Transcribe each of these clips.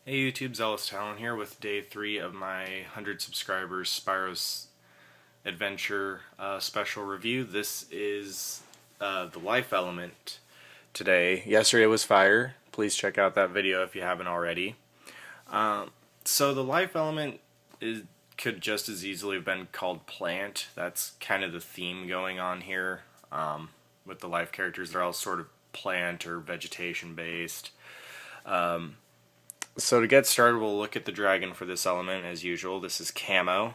Hey YouTube, Zealous Talon here with day 3 of my 100 subscribers Spyro's Adventure special review. This is the life element today. Yesterday was fire. Please check out that video if you haven't already. So the life element could just as easily have been called plant. That's kind of the theme going on here with the life characters. They're all sort of plant or vegetation based. So to get started, we'll look at the dragon for this element as usual. This is Camo.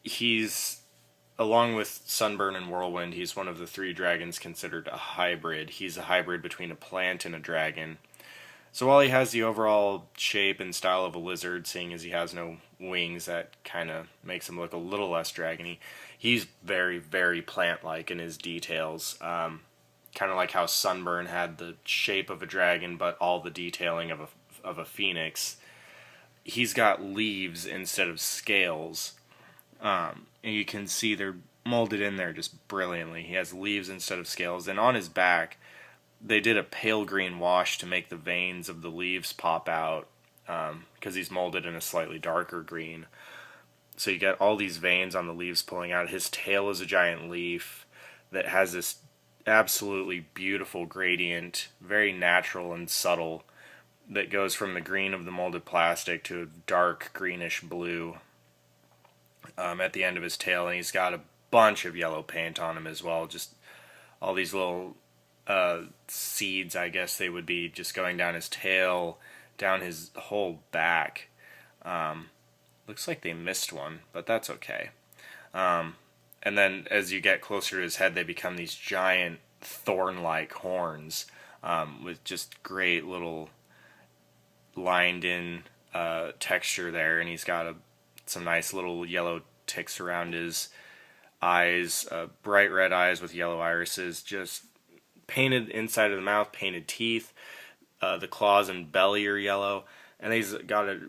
He's, along with Sunburn and Whirlwind, he's one of the 3 dragons considered a hybrid. He's a hybrid between a plant and a dragon. So while he has the overall shape and style of a lizard, seeing as he has no wings, that kind of makes him look a little less dragony. He's very, very plant-like in his details. Kind of like how Sunburn had the shape of a dragon but all the detailing of a phoenix. He's got leaves instead of scales, and you can see they're molded in there just brilliantly. He has leaves instead of scales, and on his back they did a pale green wash to make the veins of the leaves pop out, because he's molded in a slightly darker green. So you get all these veins on the leaves pulling out. His tail is a giant leaf that has this absolutely beautiful gradient, very natural and subtle, that goes from the green of the molded plastic to a dark greenish blue at the end of his tail. And he's got a bunch of yellow paint on him as well, just all these little seeds, I guess they would be, just going down his tail, down his whole back. Looks like they missed one, but that's okay. And then as you get closer to his head, they become these giant thorn-like horns, with just great little lined-in texture there. And he's got some nice little yellow ticks around his eyes, bright red eyes with yellow irises, just painted inside of the mouth, painted teeth. The claws and belly are yellow, and he's got a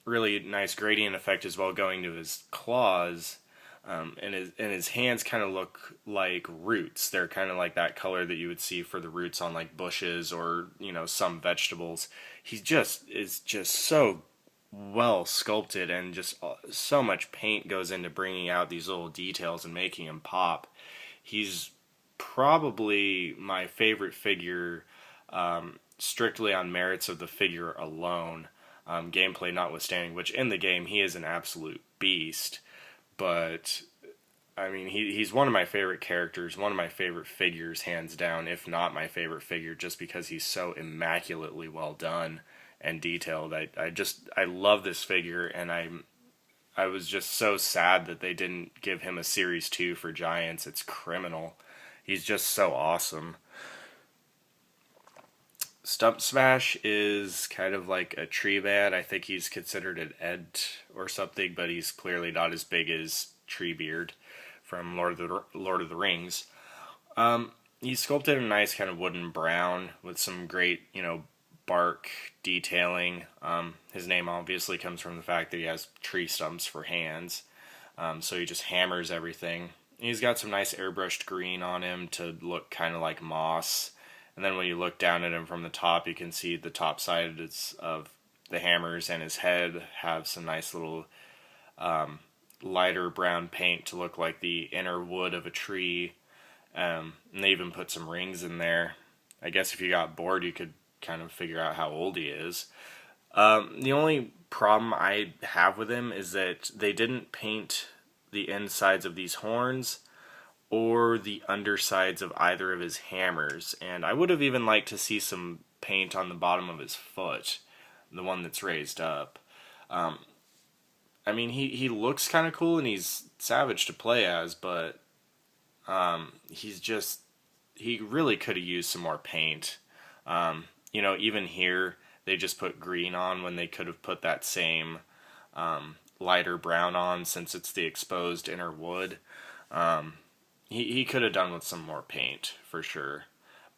really nice gradient effect as well going to his claws. And his hands kind of look like roots. They're kind of like that color that you would see for the roots on like bushes or some vegetables. He is just so well sculpted, and just so much paint goes into bringing out these little details and making him pop. He's probably my favorite figure, strictly on merits of the figure alone, gameplay notwithstanding. Which in the game he is an absolute beast. But I mean, he's one of my favorite characters, one of my favorite figures, hands down, if not my favorite figure, just because he's so immaculately well done and detailed. I love this figure, and I was just so sad that they didn't give him a Series 2 for Giants. It's criminal. He's just so awesome. Stump Smash is kind of like a tree bat. I think he's considered an Ed or something, but he's clearly not as big as Treebeard from Lord of the Rings. He's sculpted in a nice kind of wooden brown with some great, bark detailing. His name obviously comes from the fact that he has tree stumps for hands, so he just hammers everything. He's got some nice airbrushed green on him to look kind of like moss. And then when you look down at him from the top, you can see the top side of the hammers, and his head have some nice little lighter brown paint to look like the inner wood of a tree. And they even put some rings in there. I guess if you got bored, you could kind of figure out how old he is. The only problem I have with him is that they didn't paint the insides of these horns or the undersides of either of his hammers. And I would have even liked to see some paint on the bottom of his foot, the one that's raised up. I mean, he looks kind of cool, and he's savage to play as, but he really could have used some more paint. Even here, they just put green on when they could have put that same lighter brown on, since it's the exposed inner wood. He could have done with some more paint, for sure.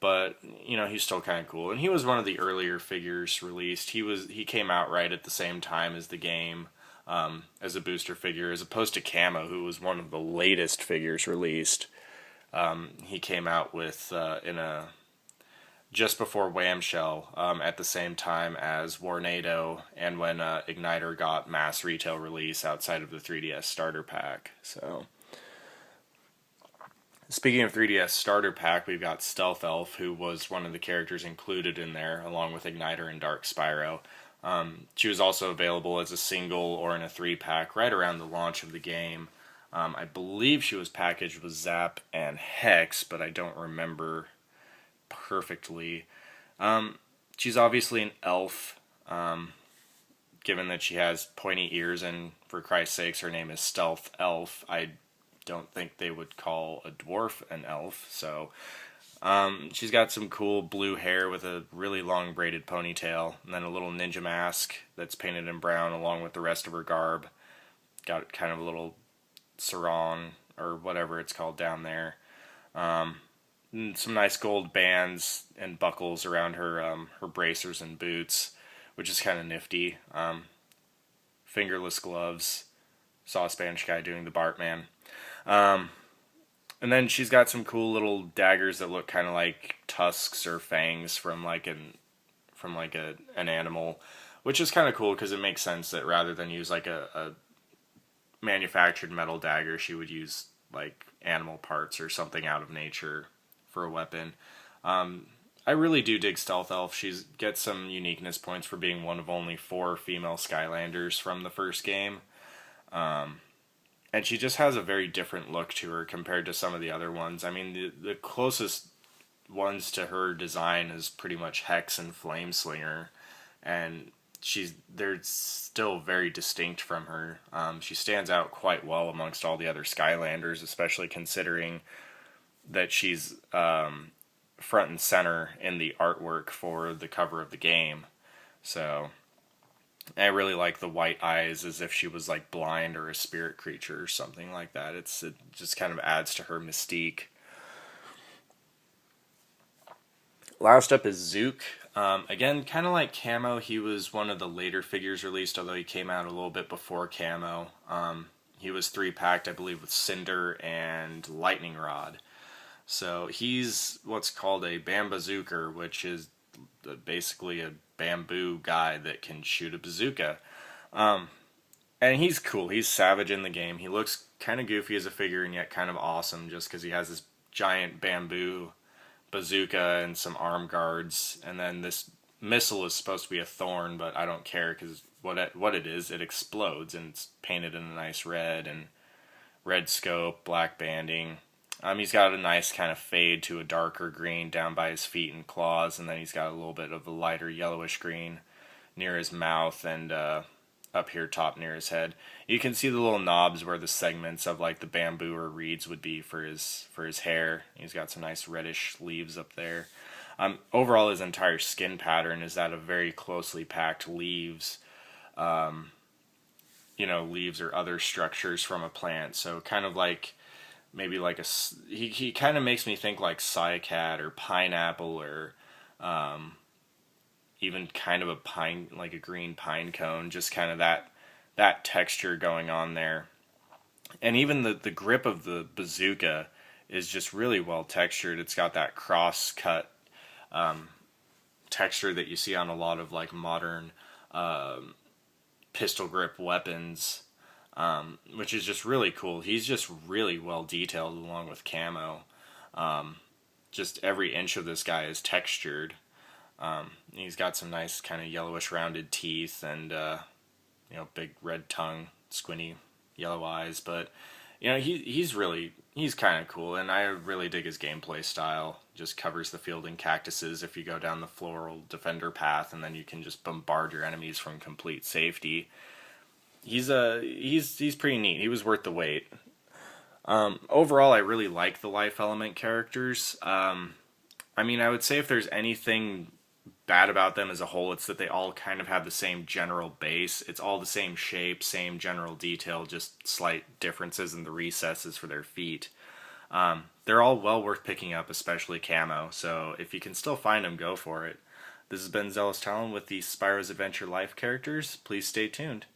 But, he's still kind of cool. And he was one of the earlier figures released. He came out right at the same time as the game, as a booster figure, as opposed to Camo, who was one of the latest figures released. He came out with in a just before Whamshell, at the same time as Warnado, and when Igniter got mass retail release outside of the 3DS starter pack. So, speaking of 3DS starter pack, we've got Stealth Elf, who was one of the characters included in there, along with Igniter and Dark Spyro. She was also available as a single or in a 3-pack right around the launch of the game. I believe she was packaged with Zap and Hex, but I don't remember perfectly. She's obviously an elf, given that she has pointy ears, and for Christ's sakes, her name is Stealth Elf. I don't think they would call a dwarf an elf, so she's got some cool blue hair with a really long braided ponytail, and then a little ninja mask that's painted in brown along with the rest of her garb. Got kind of a little sarong, or whatever it's called down there. Some nice gold bands and buckles around her her bracers and boots, which is kind of nifty. Fingerless gloves. Saw a Spanish guy doing the Bartman. And then she's got some cool little daggers that look kind of like tusks or fangs from an animal, which is kind of cool because it makes sense that rather than use like a manufactured metal dagger, she would use like animal parts or something out of nature for a weapon. I really do dig Stealth Elf. She gets some uniqueness points for being one of only 4 female Skylanders from the first game. And she just has a very different look to her compared to some of the other ones. I mean, the closest ones to her design is pretty much Hex and Flameslinger, and they're still very distinct from her. She stands out quite well amongst all the other Skylanders, especially considering that she's front and center in the artwork for the cover of the game. So I really like the white eyes, as if she was like blind or a spirit creature or something like that. It just kind of adds to her mystique. Last up is Zook. Again, kind of like Camo, he was one of the later figures released, although he came out a little bit before Camo. He was 3-packed, I believe, with Cinder and Lightning Rod. So he's what's called a Bambazooker, which is basically a bamboo guy that can shoot a bazooka. And he's cool. He's savage in the game. He looks kind of goofy as a figure and yet kind of awesome just because he has this giant bamboo bazooka and some arm guards. And then this missile is supposed to be a thorn, but I don't care because what it is, it explodes, and it's painted in a nice red, and red scope, black banding. He's got a nice kind of fade to a darker green down by his feet and claws, and then he's got a little bit of a lighter yellowish green near his mouth and up here top near his head. You can see the little knobs where the segments of like the bamboo or reeds would be for his hair. He's got some nice reddish leaves up there. Overall, his entire skin pattern is that of very closely packed leaves. Leaves or other structures from a plant. So kind of like maybe like he kind of makes me think like cycad or pineapple or even kind of a pine, like a green pine cone, just kind of that texture going on there. And even the grip of the bazooka is just really well textured. It's got that cross cut texture that you see on a lot of like modern pistol grip weapons. Which is just really cool. He's just really well detailed along with Camo. Just every inch of this guy is textured. He's got some nice kind of yellowish rounded teeth and big red tongue, squinty yellow eyes. But he's kind of cool, and I really dig his gameplay style. Just covers the field in cactuses if you go down the floral defender path, and then you can just bombard your enemies from complete safety. He's pretty neat. He was worth the wait. Overall, I really like the life element characters. I would say if there's anything bad about them as a whole, it's that they all kind of have the same general base. It's all the same shape, same general detail, just slight differences in the recesses for their feet. They're all well worth picking up, especially Camo. So if you can still find them, go for it. This has been Zealous Talon with the Spyro's Adventure Life characters. Please stay tuned.